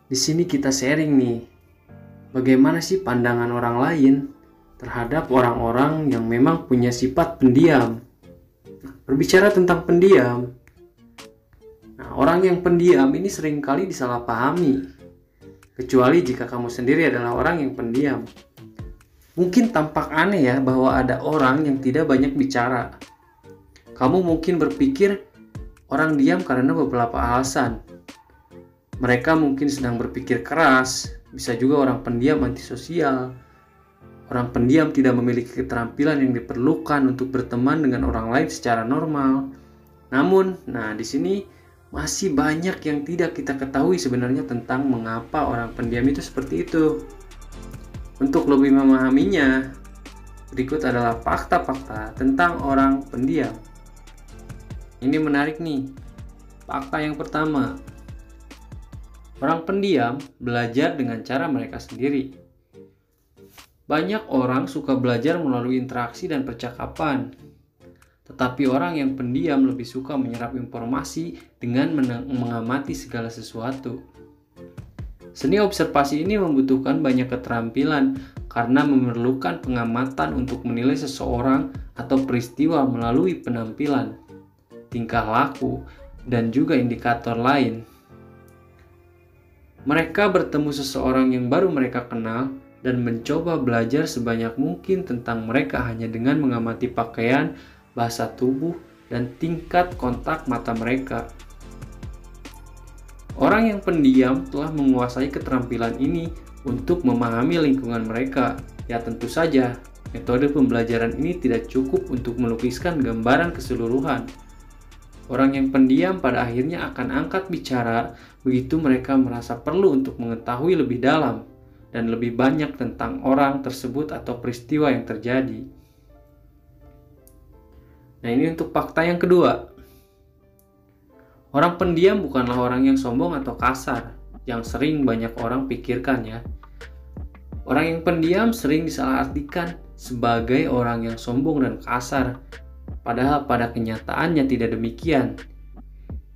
Di sini kita sharing nih, bagaimana sih pandangan orang lain terhadap orang-orang yang memang punya sifat pendiam. Berbicara tentang pendiam, orang yang pendiam ini seringkali disalahpahami, kecuali jika kamu sendiri adalah orang yang pendiam. Mungkin tampak aneh ya bahwa ada orang yang tidak banyak bicara. Kamu mungkin berpikir orang diam karena beberapa alasan. Mereka mungkin sedang berpikir keras, bisa juga orang pendiam antisosial. Orang pendiam tidak memiliki keterampilan yang diperlukan untuk berteman dengan orang lain secara normal. Namun, di sini masih banyak yang tidak kita ketahui sebenarnya tentang mengapa orang pendiam itu seperti itu. Untuk lebih memahaminya, berikut adalah fakta-fakta tentang orang pendiam. Ini menarik nih. Fakta yang pertama, orang pendiam belajar dengan cara mereka sendiri. Banyak orang suka belajar melalui interaksi dan percakapan. Tetapi orang yang pendiam lebih suka menyerap informasi dengan mengamati segala sesuatu. Seni observasi ini membutuhkan banyak keterampilan karena memerlukan pengamatan untuk menilai seseorang atau peristiwa melalui penampilan, tingkah laku, dan juga indikator lain. Mereka bertemu seseorang yang baru mereka kenal dan mencoba belajar sebanyak mungkin tentang mereka hanya dengan mengamati pakaian, bahasa tubuh, dan tingkat kontak mata mereka. Orang yang pendiam telah menguasai keterampilan ini untuk memahami lingkungan mereka. Ya tentu saja, metode pembelajaran ini tidak cukup untuk melukiskan gambaran keseluruhan. Orang yang pendiam pada akhirnya akan angkat bicara begitu mereka merasa perlu untuk mengetahui lebih dalam dan lebih banyak tentang orang tersebut atau peristiwa yang terjadi. Nah, ini untuk fakta yang kedua. Orang pendiam bukanlah orang yang sombong atau kasar, yang sering banyak orang pikirkan ya. Orang yang pendiam sering disalahartikan sebagai orang yang sombong dan kasar, padahal pada kenyataannya tidak demikian.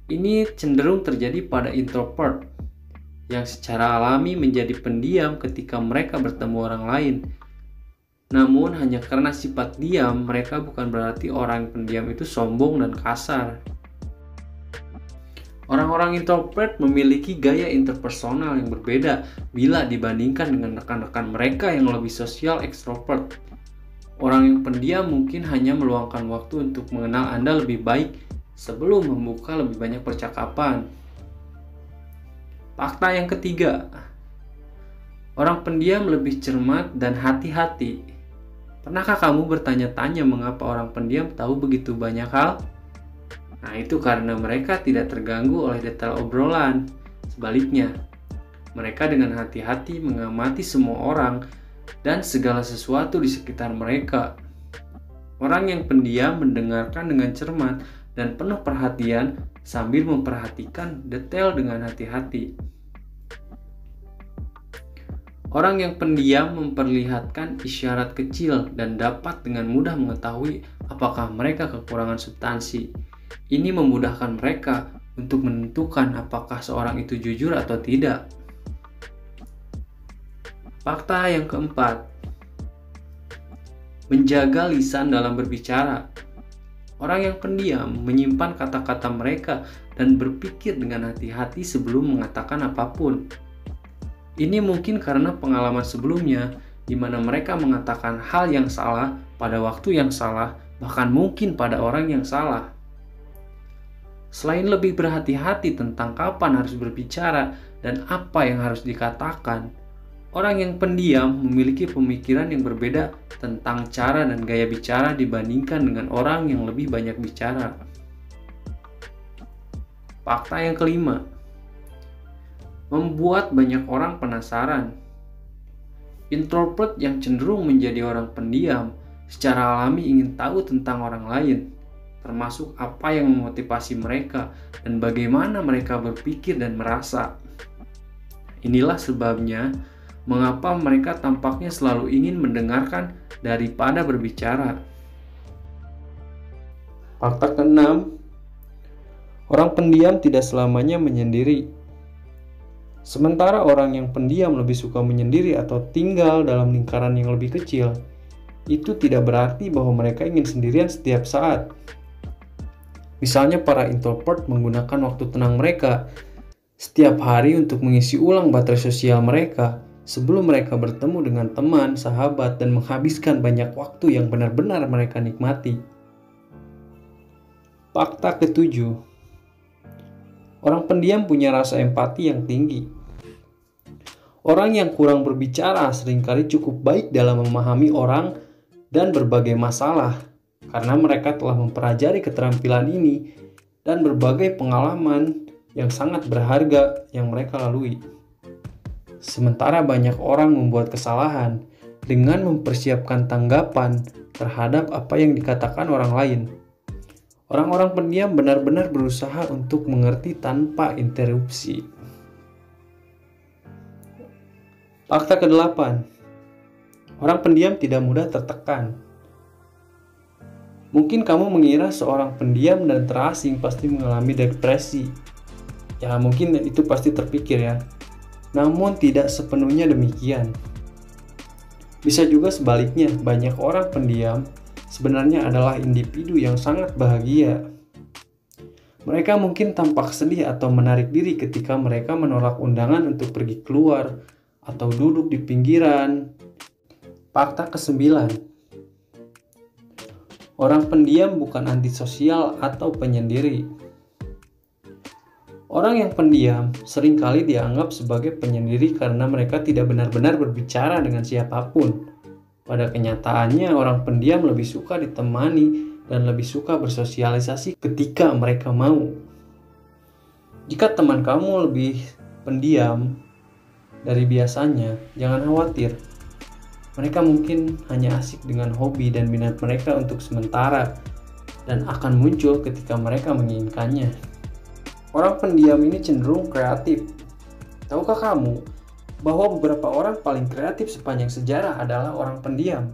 Ini cenderung terjadi pada introvert, yang secara alami menjadi pendiam ketika mereka bertemu orang lain. Namun hanya karena sifat diam, mereka bukan berarti orang pendiam itu sombong dan kasar. Orang-orang introvert memiliki gaya interpersonal yang berbeda bila dibandingkan dengan rekan-rekan mereka yang lebih sosial ekstrovert. Orang yang pendiam mungkin hanya meluangkan waktu untuk mengenal Anda lebih baik sebelum membuka lebih banyak percakapan. Fakta yang ketiga, orang pendiam lebih cermat dan hati-hati. Pernahkah kamu bertanya-tanya mengapa orang pendiam tahu begitu banyak hal? Nah, itu karena mereka tidak terganggu oleh detail obrolan. Sebaliknya, mereka dengan hati-hati mengamati semua orang dan segala sesuatu di sekitar mereka. Orang yang pendiam mendengarkan dengan cermat dan penuh perhatian sambil memperhatikan detail dengan hati-hati. Orang yang pendiam memperlihatkan isyarat kecil dan dapat dengan mudah mengetahui apakah mereka kekurangan substansi. Ini memudahkan mereka untuk menentukan apakah seorang itu jujur atau tidak. Fakta yang keempat, menjaga lisan dalam berbicara. Orang yang pendiam menyimpan kata-kata mereka dan berpikir dengan hati-hati sebelum mengatakan apapun. Ini mungkin karena pengalaman sebelumnya di mana mereka mengatakan hal yang salah pada waktu yang salah, bahkan mungkin pada orang yang salah. Selain lebih berhati-hati tentang kapan harus berbicara dan apa yang harus dikatakan, orang yang pendiam memiliki pemikiran yang berbeda tentang cara dan gaya bicara dibandingkan dengan orang yang lebih banyak bicara. Fakta yang kelima, membuat banyak orang penasaran. Introvert yang cenderung menjadi orang pendiam secara alami ingin tahu tentang orang lain, termasuk apa yang memotivasi mereka dan bagaimana mereka berpikir dan merasa. Inilah sebabnya mengapa mereka tampaknya selalu ingin mendengarkan daripada berbicara. Fakta keenam, orang pendiam tidak selamanya menyendiri. Sementara orang yang pendiam lebih suka menyendiri atau tinggal dalam lingkaran yang lebih kecil, itu tidak berarti bahwa mereka ingin sendirian setiap saat. Misalnya para introvert menggunakan waktu tenang mereka setiap hari untuk mengisi ulang baterai sosial mereka sebelum mereka bertemu dengan teman, sahabat, dan menghabiskan banyak waktu yang benar-benar mereka nikmati. Fakta ketujuh, orang pendiam punya rasa empati yang tinggi. Orang yang kurang berbicara seringkali cukup baik dalam memahami orang dan berbagai masalah karena mereka telah mempelajari keterampilan ini dan berbagai pengalaman yang sangat berharga yang mereka lalui. Sementara banyak orang membuat kesalahan dengan mempersiapkan tanggapan terhadap apa yang dikatakan orang lain. Orang-orang pendiam benar-benar berusaha untuk mengerti tanpa interupsi. Fakta ke-8. Orang pendiam tidak mudah tertekan. Mungkin kamu mengira seorang pendiam dan terasing pasti mengalami depresi. Ya, mungkin itu pasti terpikir ya. Namun tidak sepenuhnya demikian. Bisa juga sebaliknya, banyak orang pendiam sebenarnya adalah individu yang sangat bahagia. Mereka mungkin tampak sedih atau menarik diri ketika mereka menolak undangan untuk pergi keluar atau duduk di pinggiran. Fakta ke-9. Orang pendiam bukan antisosial atau penyendiri. Orang yang pendiam seringkali dianggap sebagai penyendiri karena mereka tidak benar-benar berbicara dengan siapapun. Pada kenyataannya, orang pendiam lebih suka ditemani dan lebih suka bersosialisasi ketika mereka mau. Jika teman kamu lebih pendiam dari biasanya, jangan khawatir. Mereka mungkin hanya asik dengan hobi dan minat mereka untuk sementara dan akan muncul ketika mereka menginginkannya. Orang pendiam ini cenderung kreatif. Tahukah kamu bahwa beberapa orang paling kreatif sepanjang sejarah adalah orang pendiam?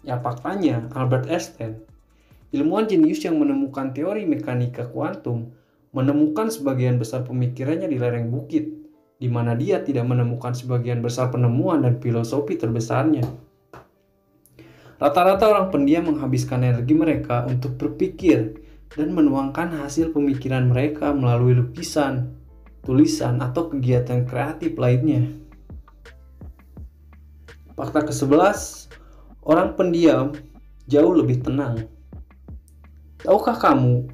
Ya, faktanya Albert Einstein, ilmuwan jenius yang menemukan teori mekanika kuantum, menemukan sebagian besar pemikirannya di lereng bukit, di mana dia tidak menemukan sebagian besar penemuan dan filosofi terbesarnya. Rata-rata orang pendiam menghabiskan energi mereka untuk berpikir dan menuangkan hasil pemikiran mereka melalui lukisan, tulisan, atau kegiatan kreatif lainnya. Fakta ke-11, orang pendiam jauh lebih tenang. Tahukah kamu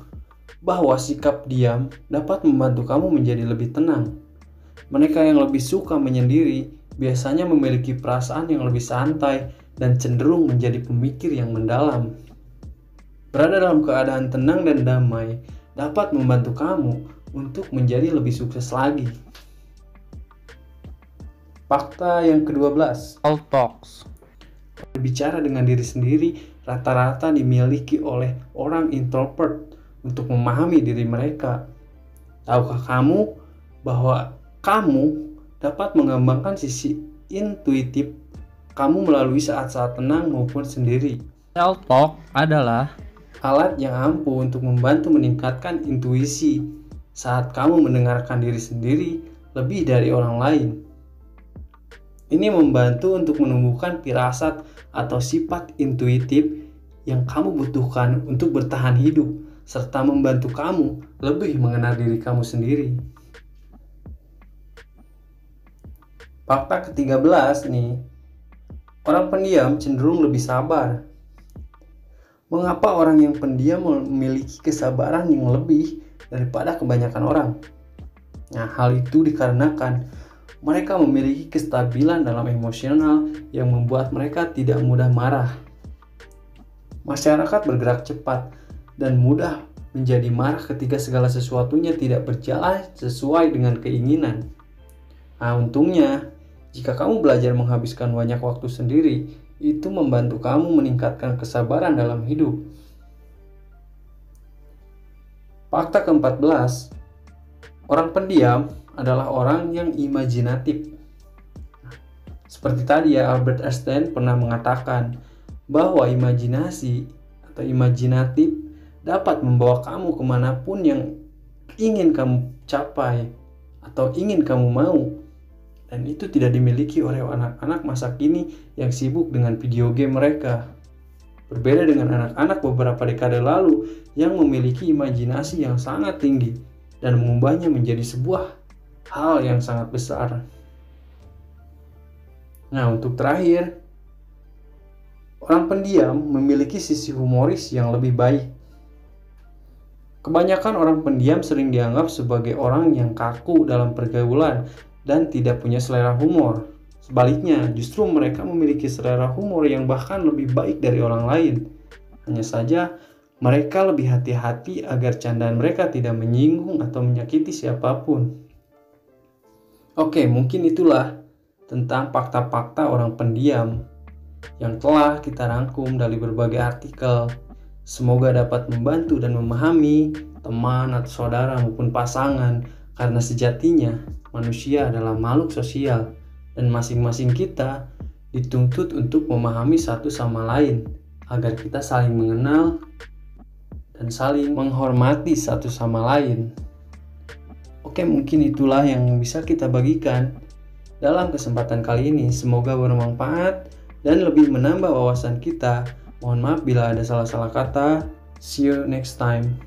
bahwa sikap diam dapat membantu kamu menjadi lebih tenang? Mereka yang lebih suka menyendiri biasanya memiliki perasaan yang lebih santai dan cenderung menjadi pemikir yang mendalam. Berada dalam keadaan tenang dan damai dapat membantu kamu untuk menjadi lebih sukses lagi. Fakta yang ke-12. All talks. Berbicara dengan diri sendiri rata-rata dimiliki oleh orang introvert untuk memahami diri mereka. Tahukah kamu bahwa kamu dapat mengembangkan sisi intuitif kamu melalui saat-saat tenang maupun sendiri. Self-talk adalah alat yang ampuh untuk membantu meningkatkan intuisi saat kamu mendengarkan diri sendiri lebih dari orang lain. Ini membantu untuk menumbuhkan firasat atau sifat intuitif yang kamu butuhkan untuk bertahan hidup, serta membantu kamu lebih mengenal diri kamu sendiri. Fakta ke-13 nih, orang pendiam cenderung lebih sabar. Mengapa orang yang pendiam memiliki kesabaran yang lebih daripada kebanyakan orang? Nah, hal itu dikarenakan mereka memiliki kestabilan dalam emosional yang membuat mereka tidak mudah marah. Masyarakat bergerak cepat dan mudah menjadi marah ketika segala sesuatunya tidak berjalan sesuai dengan keinginan. Nah, untungnya, jika kamu belajar menghabiskan banyak waktu sendiri, itu membantu kamu meningkatkan kesabaran dalam hidup. Fakta ke-14, orang pendiam adalah orang yang imajinatif. Seperti tadi ya, Albert Einstein pernah mengatakan bahwa imajinasi atau imajinatif dapat membawa kamu kemanapun yang ingin kamu capai atau ingin kamu mau. Dan itu tidak dimiliki oleh anak-anak masa kini yang sibuk dengan video game mereka. Berbeda dengan anak-anak beberapa dekade lalu yang memiliki imajinasi yang sangat tinggi dan mengubahnya menjadi sebuah hal yang sangat besar. Nah, untuk terakhir, orang pendiam memiliki sisi humoris yang lebih baik. Kebanyakan orang pendiam sering dianggap sebagai orang yang kaku dalam pergaulan dan tidak punya selera humor. Sebaliknya, justru mereka memiliki selera humor yang bahkan lebih baik dari orang lain. Hanya saja, mereka lebih hati-hati agar candaan mereka tidak menyinggung atau menyakiti siapapun. Oke, mungkin itulah tentang fakta-fakta orang pendiam yang telah kita rangkum dari berbagai artikel. Semoga dapat membantu dan memahami teman atau saudara maupun pasangan, karena sejatinya manusia adalah makhluk sosial dan masing-masing kita dituntut untuk memahami satu sama lain agar kita saling mengenal dan saling menghormati satu sama lain. Oke, mungkin itulah yang bisa kita bagikan dalam kesempatan kali ini. Semoga bermanfaat dan lebih menambah wawasan kita. Mohon maaf bila ada salah-salah kata. See you next time.